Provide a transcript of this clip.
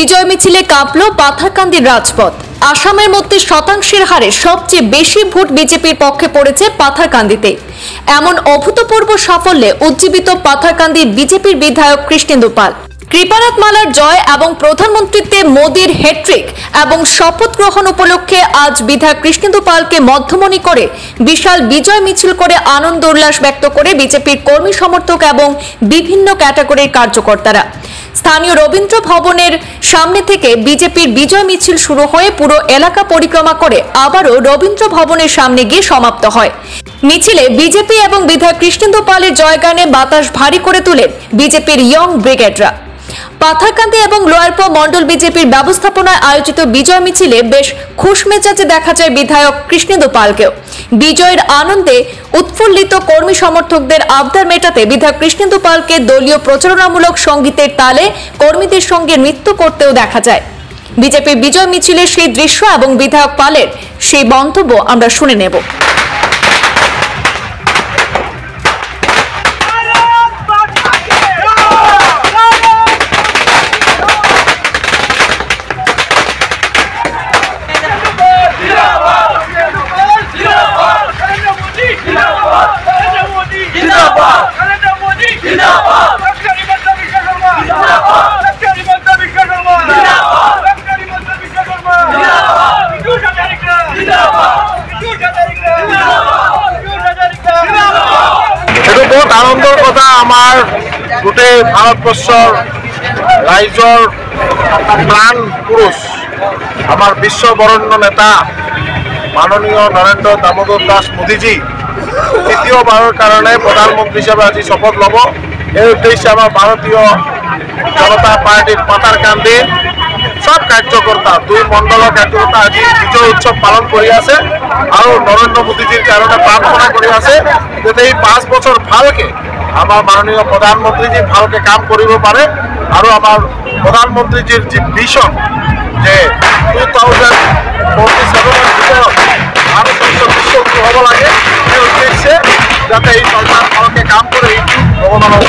বিজয় মিছিলে কাঁপল পাথারকান্দির রাজপথ। আসামের মধ্যে শতাংশের হারে সবচেয়ে বেশি ভোট বিজেপির পক্ষে পড়েছে পাথারকান্দিতে। এমন অভূতপূর্ব সাফল্যে উজ্জীবিত পাথারকান্দির বিজেপির বিধায়ক কৃষ্ণেন্দু পাল। কৃপানাথ মালার জয় এবং প্রধানমন্ত্রীত্বে মোদীর হ্যাট্রিক এবং শপথ গ্রহণ উপলক্ষে আজ বিধায়ক কৃষ্ণেন্দু পালকে মধ্যমণি করে বিশাল বিজয় মিছিল করে আনন্দ উল্লাস ব্যক্ত করে বিজেপির কর্মী সমর্থক এবং বিভিন্ন ক্যাটাগরির কার্যকর্তারা। স্থানীয় রবীন্দ্র ভবনের সামনে থেকে বিজেপির বিজয় মিছিল শুরু হয়ে পুরো এলাকা পরিক্রমা করে আবারও রবীন্দ্র ভবনের সামনে গিয়ে সমাপ্ত হয়। মিছিলে বিজেপি এবং বিধায়ক কৃষ্ণেন্দু পালের জয়গানে বাতাস ভারী করে তোলেন বিজেপির ইয়ং ব্রিগেডরা। পাথারকান্দি এবং লোয়ারপো মন্ডল বিজেপির ব্যবস্থাপনায় আয়োজিত বিজয় মিছিলে বেশ খুশ মেজাজে দেখা যায় বিধায়ক কৃষ্ণেন্দু পালকেও। বিজয়ের আনন্দে উৎফুল্লিত কর্মী সমর্থকদের আবদার মেটাতে বিধায়ক কৃষ্ণেন্দু পালকে দলীয় প্রচারণামূলক সঙ্গীতের তালে কর্মীদের সঙ্গে নৃত্য করতেও দেখা যায়। বিজেপির বিজয় মিছিলের সেই দৃশ্য এবং বিধায়ক পালের সেই মন্তব্য আমরা শুনে নেব। আনন্দের কথা আমার গোটেই ভারতবর্ষর রাইজর প্রাণ পুরুষ আমার বিশ্ববরণ্য নেতা মাননীয় নরেন্দ্র দামোদর দাস মোদীজি তৃতীয়বারের কারণে প্রধানমন্ত্রী হিসেবে আজি শপথ লব। এই উদ্দেশ্যে আমার ভারতীয় জনতা পার্টির পাথারকান্দির সব কার্যকর্তা দুই মণ্ডলের কার্যকর্তা আজি বিজয় উৎসব পালন করে আছে আর নরেন্দ্র মোদীজির কারণে প্রার্থনা করে আছে যাতে এই 5 বছর ভালকে আমার মাননীয় প্রধানমন্ত্রীজি ভালকে কাম কৰিব পারে আর আমার প্রধানমন্ত্রীজির যে ভিশন যে 2047 ভিতৰত ভারতবর্ষ বিশ্বগুরু হব লাগে সেই উদ্দেশ্যে যাতে এই সরকার ভালকে কাম করে এই ভগবানের